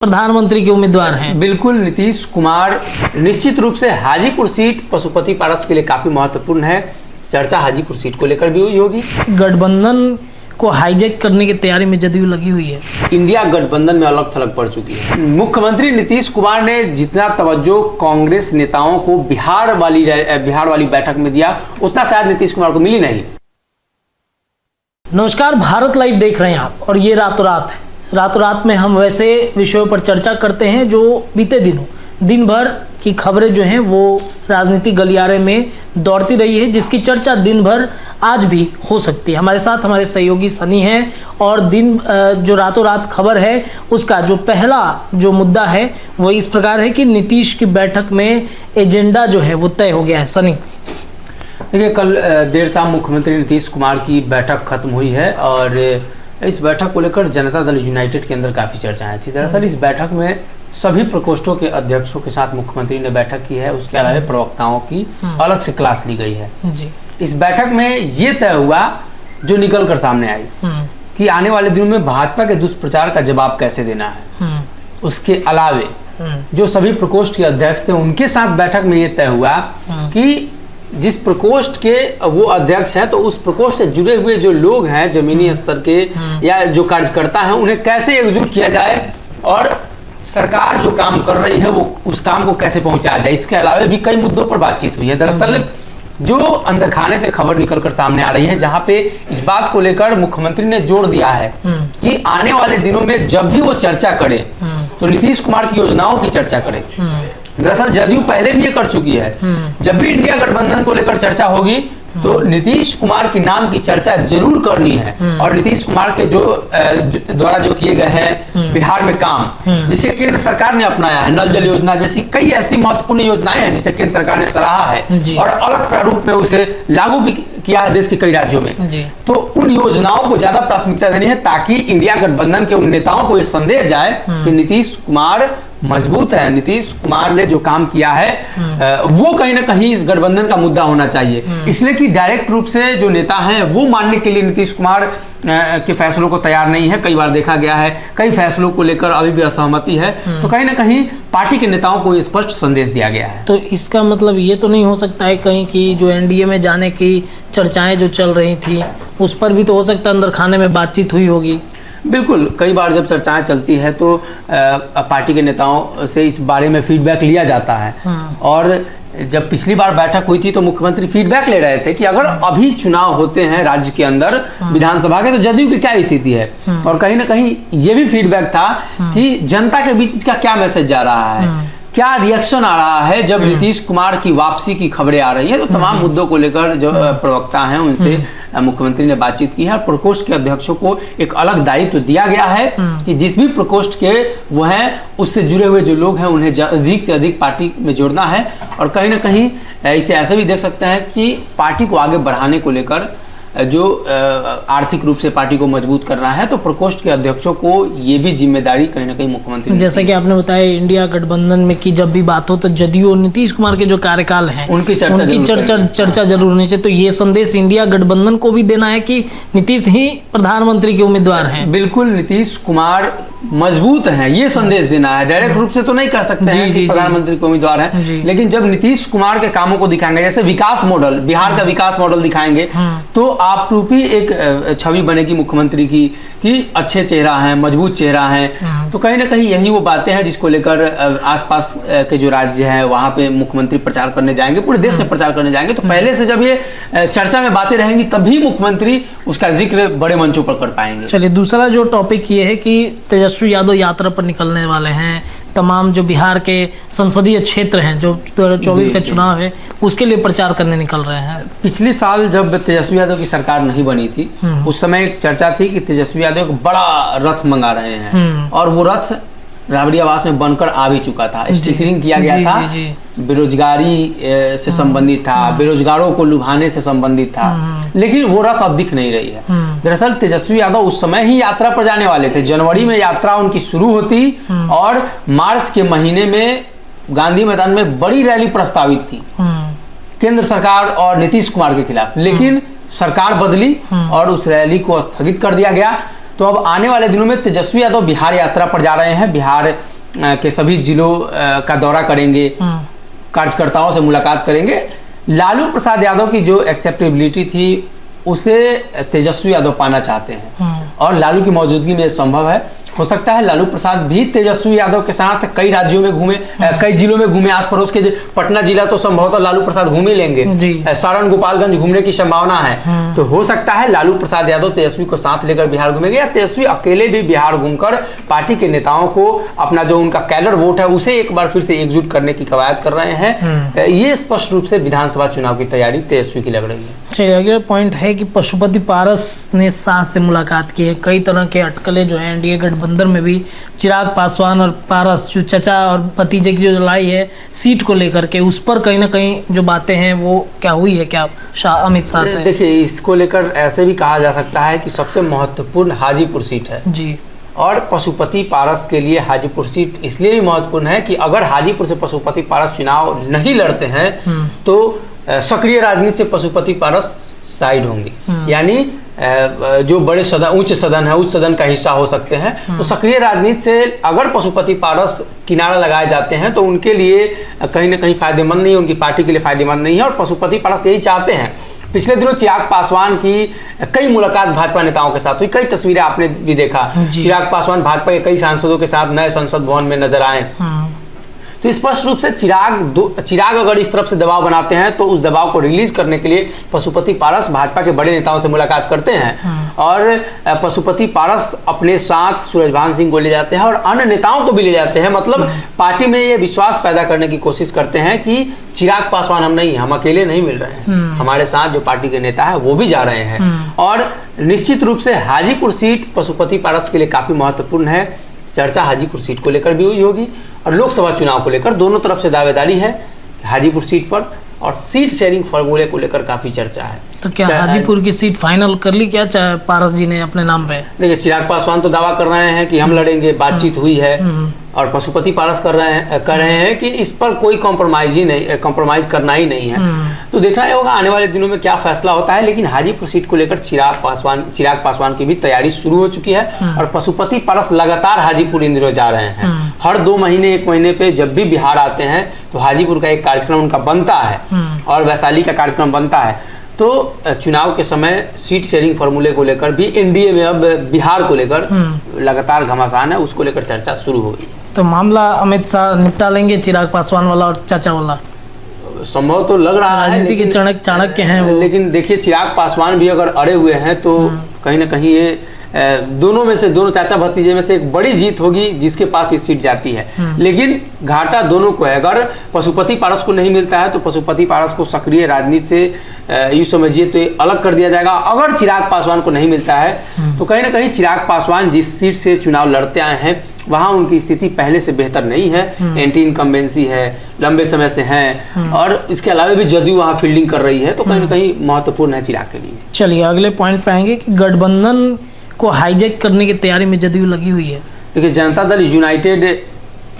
प्रधानमंत्री के उम्मीदवार हैं। बिल्कुल, नीतीश कुमार निश्चित रूप से हाजीपुर सीट पशुपति पारस के लिए काफी महत्वपूर्ण है। चर्चा हाजीपुर सीट को लेकर भी हुई होगी। गठबंधन को हाईजैक करने की तैयारी में जदयू लगी हुई है। इंडिया गठबंधन में अलग थलग पड़ चुकी है। मुख्यमंत्री नीतीश कुमार ने जितना तवज्जो कांग्रेस नेताओं को बिहार वाली बैठक में दिया, उतना शायद नीतीश कुमार को मिली नहीं। नमस्कार, भारत लाइव देख रहे हैं आप और ये रातों रात है। रातों रात में हम वैसे विषयों पर चर्चा करते हैं जो बीते दिनों दिन भर की खबरें जो हैं वो राजनीतिक गलियारे में दौड़ती रही है, जिसकी चर्चा दिन भर आज भी हो सकती है। हमारे साथ हमारे सहयोगी सनी हैं और जो रातों रात खबर है उसका जो पहला जो मुद्दा है वो इस प्रकार है कि नीतीश की बैठक में एजेंडा जो है वो तय हो गया है। सनी, देखिए, कल देर शाम मुख्यमंत्री नीतीश कुमार की बैठक खत्म हुई है और इस बैठक को लेकर जनता दल यूनाइटेड के अंदर काफ़ी चर्चाएं थी। दरअसल इस बैठक में सभी प्रकोष्ठों के अध्यक्षों के साथ मुख्यमंत्री ने बैठक की है। उसके अलावा प्रवक्ताओं की अलग से क्लास ली गई है जी। इस बैठक में ये तय हुआ जो निकल कर सामने आई कि आने वाले दिनों में भाजपा के दुष्प्रचार का जवाब कैसे देना है। उसके अलावे जो सभी प्रकोष्ठ के अध्यक्ष थे उनके साथ बैठक में ये तय हुआ कि जिस प्रकोष्ठ के वो अध्यक्ष हैं तो उस प्रकोष्ठ से जुड़े हुए जो लोग हैं जमीनी स्तर के या जो कार्यकर्ता हैं उन्हें कैसे एकजुट किया जाए और सरकार जो काम कर रही है वो उस काम को कैसे पहुंचाया जाए। इसके अलावा भी कई मुद्दों पर बातचीत हुई है। दरअसल जो अंदर खाने से खबर निकलकर सामने आ रही है, जहां पे इस बात को लेकर मुख्यमंत्री ने जोर दिया है कि आने वाले दिनों में जब भी वो चर्चा करे तो नीतीश कुमार की योजनाओं की चर्चा करे। दरअसल जदयू पहले भी ये कर चुकी है। जब भी इंडिया गठबंधन को लेकर चर्चा होगी तो नीतीश कुमार के नाम की चर्चा जरूर करनी है और नीतीश कुमार के जो द्वारा जो किए गए हैं बिहार में काम, जिसे केंद्र सरकार ने अपनाया है, नल जल योजना जैसी कई ऐसी महत्वपूर्ण योजनाएं हैं जिसे केंद्र सरकार ने सराहा है और अलग प्रारूप में उसे लागू भी किया है देश के कई राज्यों में। तो उन योजनाओं को ज्यादा प्राथमिकता देनी है ताकि इंडिया गठबंधन के उन नेताओं को ये संदेश जाए कि नीतीश कुमार मजबूत है। नीतीश कुमार ने जो काम किया है वो कहीं ना कहीं इस गठबंधन का मुद्दा होना चाहिए, इसलिए कि डायरेक्ट रूप से जो नेता हैं वो मानने के लिए नीतीश कुमार के फैसलों को तैयार नहीं है। कई बार देखा गया है कई फैसलों को लेकर अभी भी असहमति है। तो कहीं ना कहीं पार्टी के नेताओं को स्पष्ट संदेश दिया गया है। तो इसका मतलब ये तो नहीं हो सकता है कहीं कि जो एनडीए में जाने की चर्चाएं जो चल रही थी उस पर भी तो हो सकता है अंदर खाने में बातचीत हुई होगी। बिल्कुल, कई बार जब चर्चाएं चलती है तो पार्टी के नेताओं से इस बारे में फीडबैक लिया जाता है। और जब पिछली बार बैठक हुई थी तो मुख्यमंत्री फीडबैक ले रहे थे कि अगर अभी चुनाव होते हैं राज्य के अंदर विधानसभा के तो जदयू की क्या स्थिति है। और कहीं ना कहीं ये भी फीडबैक था कि जनता के बीच इसका क्या मैसेज जा रहा है, क्या रिएक्शन आ रहा है जब नीतीश कुमार की वापसी की खबरें आ रही है। तो तमाम मुद्दों को लेकर जो प्रवक्ता हैं उनसे मुख्यमंत्री ने बातचीत की है और प्रकोष्ठ के अध्यक्षों को एक अलग दायित्व दिया गया है कि जिस भी प्रकोष्ठ के वो हैं उससे जुड़े हुए जो लोग हैं उन्हें अधिक से अधिक पार्टी में जोड़ना है। और कहीं ना कहीं इसे ऐसे भी देख सकते हैं कि पार्टी को आगे बढ़ाने को लेकर जो आर्थिक रूप से पार्टी को मजबूत कर रहा है तो प्रकोष्ठ के अध्यक्षों को ये भी जिम्मेदारी कहीं ना कहीं मुख्यमंत्री, जैसा कि आपने बताया इंडिया गठबंधन में की जब भी बात हो तो जदयू और नीतीश कुमार के जो कार्यकाल हैं उनकी चर्चा जरूर होनी चाहिए। तो ये संदेश इंडिया गठबंधन को भी देना है कि नीतीश ही प्रधानमंत्री के उम्मीदवार हैं। बिल्कुल, नीतीश कुमार मजबूत हैं ये संदेश देना है। डायरेक्ट रूप से तो नहीं कह सकते हैं कि प्रधानमंत्री के उम्मीदवार हैं, लेकिन जब नीतीश कुमार के कामों को दिखाएंगे, जैसे विकास मॉडल, बिहार का विकास मॉडल दिखाएंगे तो आप रूपी एक छवि बनेगी मुख्यमंत्री की कि अच्छे चेहरा है, मजबूत चेहरा है। तो कहीं ना कहीं यही वो बातें हैं जिसको लेकर आसपास के जो राज्य है वहां पे मुख्यमंत्री प्रचार करने जाएंगे, पूरे देश से प्रचार करने जाएंगे। तो पहले से जब ये चर्चा में बातें रहेंगी तभी मुख्यमंत्री उसका जिक्र बड़े मंचों पर कर पाएंगे। चलिए, दूसरा जो टॉपिक ये है कि तेजस्वी यादव यात्रा पर निकलने वाले हैं। तमाम जो बिहार के संसदीय क्षेत्र हैं जो 2024 का चुनाव है उसके लिए प्रचार करने निकल रहे हैं। पिछले साल जब तेजस्वी यादव की सरकार नहीं बनी थी उस समय एक चर्चा थी कि तेजस्वी यादव एक बड़ा रथ मंगा रहे हैं और वो रथ राबड़ी आवास में बनकर आ भी चुका था। स्टिकरिंग किया गया था, बेरोजगारी से संबंधित था, बेरोजगारों को लुभाने से संबंधित था, लेकिन वो रथ अब दिख नहीं रही है। दरअसल तेजस्वी यादव उस समय ही यात्रा पर जाने वाले थे। जनवरी में यात्रा उनकी शुरू होती और मार्च के महीने में गांधी मैदान में बड़ी रैली प्रस्तावित थी केंद्र सरकार और नीतीश कुमार के खिलाफ, लेकिन सरकार बदली और उस रैली को स्थगित कर दिया गया। तो अब आने वाले दिनों में तेजस्वी यादव बिहार यात्रा पर जा रहे हैं। बिहार के सभी जिलों का दौरा करेंगे, कार्यकर्ताओं से मुलाकात करेंगे। लालू प्रसाद यादव की जो एक्सेप्टेबिलिटी थी उसे तेजस्वी यादव पाना चाहते हैं और लालू की मौजूदगी में संभव है। हो सकता है लालू प्रसाद भी तेजस्वी यादव के साथ कई राज्यों में घूमे, कई जिलों में घूमे, आस पड़ोस के पटना जिला तो संभवतः लालू प्रसाद घूम ही लेंगे, सारण गोपालगंज घूमने की संभावना है। तो हो सकता है लालू प्रसाद यादव तेजस्वी को साथ लेकर बिहार घूमेंगे या तेजस्वी अकेले भी बिहार घूमकर पार्टी के नेताओं को अपना जो उनका कैडर वोट है उसे एक बार फिर से एकजुट करने की कवायद कर रहे हैं। ये स्पष्ट रूप से विधानसभा चुनाव की तैयारी तेजस्वी की लग रही है। चलिए अगला पॉइंट है कि पशुपति पारस ने शाह से मुलाकात की है। कई तरह के अटकलें जो है एनडीए गठबंधन में भी चिराग पासवान और पारस जो चचा और भतीजे की जो लड़ाई है सीट को लेकर के, उस पर कहीं ना कहीं जो बातें हैं वो क्या हुई है क्या अमित शाह से? देखिए इसको लेकर ऐसे भी कहा जा सकता है कि सबसे महत्वपूर्ण हाजीपुर सीट है जी, और पशुपति पारस के लिए हाजीपुर सीट इसलिए भी महत्वपूर्ण है कि अगर हाजीपुर से पशुपति पारस चुनाव नहीं लड़ते हैं तो सक्रिय राजनीति से पशुपति पारस साइड होंगे, यानी जो बड़े सदन, उच्च सदन है, उच्च सदन का हिस्सा हो सकते हैं। तो सक्रिय राजनीति से अगर पशुपति पारस किनारा लगाए जाते हैं तो उनके लिए कहीं ना कहीं फायदेमंद नहीं है, उनकी पार्टी के लिए फायदेमंद नहीं है। और पशुपति पारस यही चाहते हैं। पिछले दिनों चिराग पासवान की कई मुलाकात भाजपा नेताओं के साथ हुई, कई तस्वीरें आपने भी देखा। चिराग पासवान भाजपा के कई सांसदों के साथ नए संसद भवन में नजर आए। तो स्पष्ट रूप से चिराग अगर इस तरफ से दबाव बनाते हैं तो उस दबाव को रिलीज करने के लिए पशुपति पारस भाजपा के बड़े नेताओं से मुलाकात करते हैं और पशुपति पारस अपने साथ सूरजभान सिंह को ले जाते हैं और अन्य नेताओं को भी ले जाते हैं। मतलब पार्टी में ये विश्वास पैदा करने की कोशिश करते हैं कि चिराग पासवान हम नहीं, हम अकेले नहीं मिल रहे हैं, हमारे साथ जो पार्टी के नेता है वो भी जा रहे हैं। और निश्चित रूप से हाजीपुर सीट पशुपति पारस के लिए काफी महत्वपूर्ण है। चर्चा हाजीपुर सीट को लेकर भी हुई होगी और लोकसभा चुनाव को लेकर दोनों तरफ से दावेदारी है हाजीपुर सीट पर, और सीट शेयरिंग फॉर्मूले को लेकर काफी चर्चा है। तो क्या हाजीपुर की सीट फाइनल कर ली क्या चाहे पारस जी ने अपने नाम पे? देखिए चिराग पासवान तो दावा कर रहे हैं कि हम लड़ेंगे, बातचीत हुई है, और पशुपति पारस कर रहे हैं कि इस पर कोई कॉम्प्रोमाइज करना ही नहीं है। तो देखना ही होगा आने वाले दिनों में क्या फैसला होता है। लेकिन हाजीपुर सीट को लेकर चिराग पासवान की भी तैयारी शुरू हो चुकी है और पशुपति पारस लगातार हाजीपुर इन दिनों जा रहे हैं। हर 2 महीने 1 महीने पे जब भी बिहार आते हैं तो हाजीपुर का एक कार्यक्रम उनका बनता है और वैशाली का कार्यक्रम बनता है। तो चुनाव के समय सीट शेयरिंग फॉर्मूले को लेकर भी एनडीए में अब बिहार को लेकर लगातार घमासान है, उसको लेकर चर्चा शुरू हो गई। तो मामला अमित शाह निपटा लेंगे, चिराग पासवान वाला और चाचा वाला? संभव तो लग रहा है, राजनीति के चाणक्य हैं वो। लेकिन देखिए चिराग पासवान भी अगर अड़े हुए हैं तो कहीं ना कहीं ये दोनों में से, दोनों चाचा भतीजे में से एक बड़ी जीत होगी जिसके पास ये सीट जाती है। लेकिन घाटा दोनों को है। अगर पशुपति पारस को नहीं मिलता है तो पशुपति पारस को सक्रिय राजनीति से यूँ समझिए तो अलग कर दिया जाएगा। अगर चिराग पासवान को नहीं मिलता है तो कहीं ना कहीं चिराग पासवान जिस सीट से चुनाव लड़ते आए हैं वहां उनकी स्थिति पहले से बेहतर नहीं है, एंटी इनकम्बेंसी है, लंबे समय से है, और इसके अलावा भी जदयू वहां फील्डिंग कर रही है। तो कहीं ना कहीं महत्वपूर्ण है चिराग के लिए। चलिए अगले पॉइंट पे आएंगे कि गठबंधन को हाईजैक करने की तैयारी में जदयू लगी हुई है। देखिए जनता दल यूनाइटेड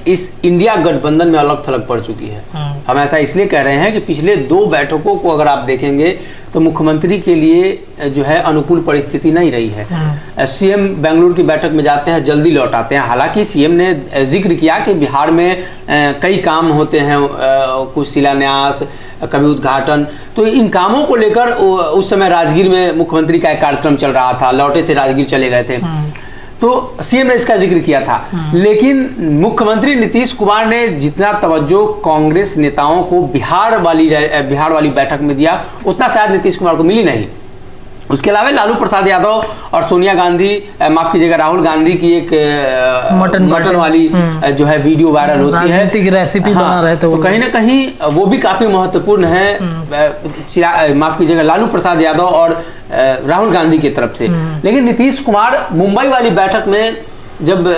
इस इंडिया गठबंधन में अलग थलग पड़ चुकी है। हम ऐसा इसलिए कह रहे हैं कि पिछले 2 बैठकों को अगर आप देखेंगे तो मुख्यमंत्री के लिए जो है अनुकूल परिस्थिति नहीं रही है। सीएम बेंगलुरु की बैठक में जाते हैं, जल्दी लौट आते हैं। हालांकि सीएम ने जिक्र किया कि बिहार में कई काम होते हैं, कुछ शिलान्यास, कभी उद्घाटन, तो इन कामों को लेकर उस समय राजगीर में मुख्यमंत्री का एक कार्यक्रम चल रहा था, लौटे थे, राजगीर चले गए थे, तो सीएम ने इसका जिक्र किया था। लेकिन मुख्यमंत्री नीतीश कुमार ने जितना तवज्जो कांग्रेस नेताओं को बिहार वाली बैठक में दिया उतना शायद नीतीश कुमार को मिली नहीं। उसके अलावा लालू प्रसाद यादव और सोनिया गांधी, माफ कीजिएगा राहुल गांधी की एक मटन वाली जो है वीडियो वायरल होती है, राजनीतिक रेसिपी बना रहे थे, तो कहीं ना कहीं वो भी काफी महत्वपूर्ण है, माफ कीजिएगा लालू प्रसाद यादव और राहुल गांधी की तरफ से। लेकिन नीतीश कुमार मुंबई वाली बैठक में जब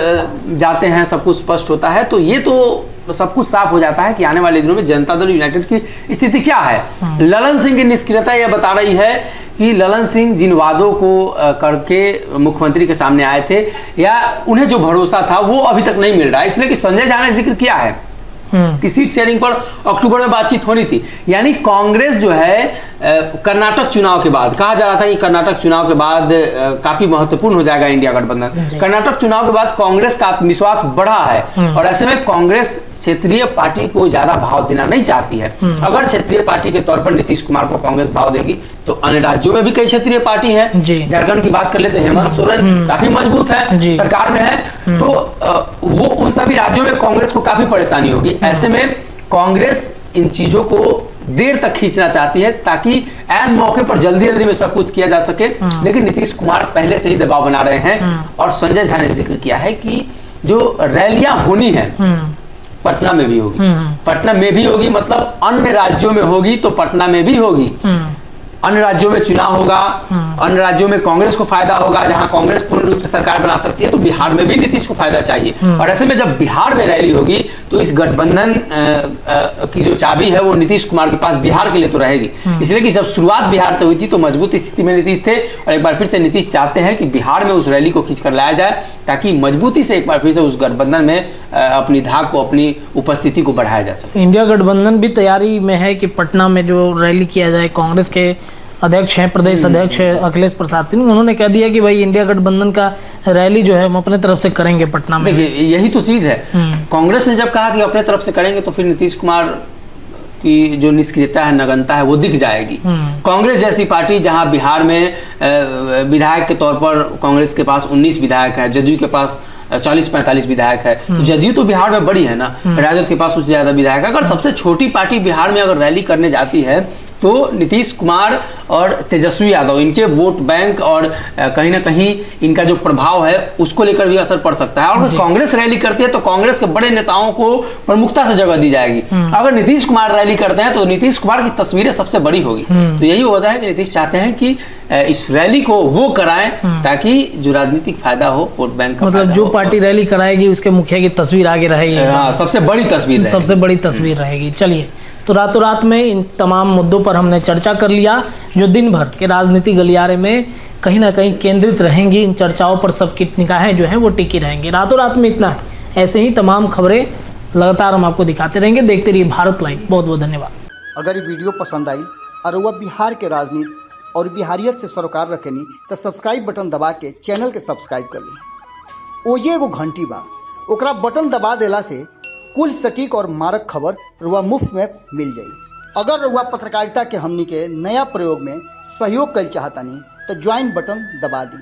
जाते हैं सब कुछ स्पष्ट होता है, तो ये तो सब कुछ साफ हो जाता है कि आने वाले दिनों में जनता दल यूनाइटेड की स्थिति क्या है। ललन सिंह की निष्क्रियता यह बता रही है कि ललन सिंह जिन वादों को करके मुख्यमंत्री के सामने आए थे या उन्हें जो भरोसा था वो अभी तक नहीं मिल रहा है। इसलिए कि संजय झा ने जिक्र किया है कि सीट शेयरिंग पर अक्टूबर में बातचीत होनी थी, यानी कांग्रेस जो है कर्नाटक चुनाव के बाद कहा जा रहा था कि कर्नाटक चुनाव के बाद काफी महत्वपूर्ण हो जाएगा इंडिया गठबंधन। कर्नाटक चुनाव के बाद कांग्रेस का आत्मविश्वास बढ़ा है और ऐसे में कांग्रेस क्षेत्रीय पार्टी को ज्यादा भाव देना नहीं चाहती है। अगर क्षेत्रीय पार्टी के तौर पर नीतीश कुमार को कांग्रेस भाव देगी तो अन्य राज्यों में भी कई क्षेत्रीय पार्टी है। झारखंड की बात कर लेते हैं, हेमंत सोरेन काफी मजबूत है, सरकार में है, तो वो उन सभी राज्यों में कांग्रेस को काफी परेशानी होगी। ऐसे में कांग्रेस इन चीजों को देर तक खींचना चाहती है ताकि ऐन मौके पर जल्दी जल्दी में सब कुछ किया जा सके। लेकिन नीतीश कुमार पहले से ही दबाव बना रहे हैं और संजय झा ने जिक्र किया है कि जो रैलियां होनी है पटना में भी होगी, पटना में भी होगी, मतलब अन्य राज्यों में होगी तो पटना में भी होगी। अन्य राज्यों में चुनाव होगा, अन्य राज्यों में कांग्रेस को फायदा होगा, जहां कांग्रेस पूर्ण रूप से सरकार बना सकती है, तो बिहार में भी नीतीश को फायदा चाहिए। और ऐसे में जब बिहार में रैली होगी तो इस गठबंधन की जो चाबी है वो नीतीश कुमार के पास बिहार के लिए तो रहेगी। इसलिए कि जब शुरुआत बिहार से हुई थी तो मजबूत स्थिति में नीतीश थे और एक बार फिर से नीतीश चाहते हैं कि बिहार में उस रैली को खींच कर लाया जाए ताकि मजबूती से एक बार फिर से उस गठबंधन में अपनी धाक को, अपनी उपस्थिति को बढ़ाया जा सके। इंडिया गठबंधन भी तैयारी में है कि पटना में जो रैली किया जाए। कांग्रेस के अध्यक्ष हैं, प्रदेश अध्यक्ष अखिलेश प्रसाद सिंह, उन्होंने कह दिया कि भाई इंडिया गठबंधन का रैली जो है हम अपने तरफ से करेंगे पटना में। देखिए यही तो चीज है, कांग्रेस ने जब कहा कि अपने तरफ से करेंगे तो फिर नीतीश कुमार की जो निष्क्रियता है, नगनता है, वो दिख जाएगी। कांग्रेस जैसी पार्टी जहां बिहार में विधायक के तौर पर कांग्रेस के पास 19 विधायक है, जदयू के पास 40-45 विधायक है, तो जदयू तो बिहार में बड़ी है ना, राजद के पास उससे ज्यादा विधायक है। अगर सबसे छोटी पार्टी बिहार में अगर रैली करने जाती है तो नीतीश कुमार और तेजस्वी यादव, इनके वोट बैंक और कहीं ना कहीं इनका जो प्रभाव है उसको लेकर भी असर पड़ सकता है। और अगर कांग्रेस रैली करती है तो कांग्रेस के बड़े नेताओं को प्रमुखता से जगह दी जाएगी। अगर नीतीश कुमार रैली करते हैं तो नीतीश कुमार की तस्वीरें सबसे बड़ी होगी। तो यही वजह है कि नीतीश चाहते हैं कि इस रैली को वो कराएं ताकि जो राजनीतिक फायदा हो, वोट बैंक का, मतलब जो पार्टी रैली कराएगी उसके मुखिया की तस्वीर आगे रहेगी, सबसे बड़ी तस्वीर, सबसे बड़ी तस्वीर रहेगी। चलिए, तो रातों रात में इन तमाम मुद्दों पर हमने चर्चा कर लिया जो दिन भर के राजनीतिक गलियारे में कहीं ना कहीं केंद्रित रहेंगी। इन चर्चाओं पर सबकी निगाहें जो हैं वो टिकी रहेंगी। रातों रात में इतना है, ऐसे ही तमाम खबरें लगातार हम आपको दिखाते रहेंगे। देखते रहिए भारत लाइव। बहुत बहुत धन्यवाद। अगर ये वीडियो पसंद आई और वह बिहार के राजनीति और बिहारियत से सरोकार रखेनी तो सब्सक्राइब बटन दबा के चैनल के सब्सक्राइब कर ली। ओजे एगो घंटी बा, ओकरा बटन दबा देला से कुल सटीक और मारक खबर रुआ मुफ्त में मिल जाई। अगर रुआ पत्रकारिता के हमनी के नया प्रयोग में सहयोग कर चाहतानी तो ज्वाइन बटन दबा दी।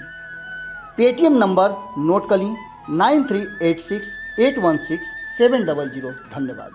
पेटीएम नंबर नोट कर ली 9386816700। धन्यवाद।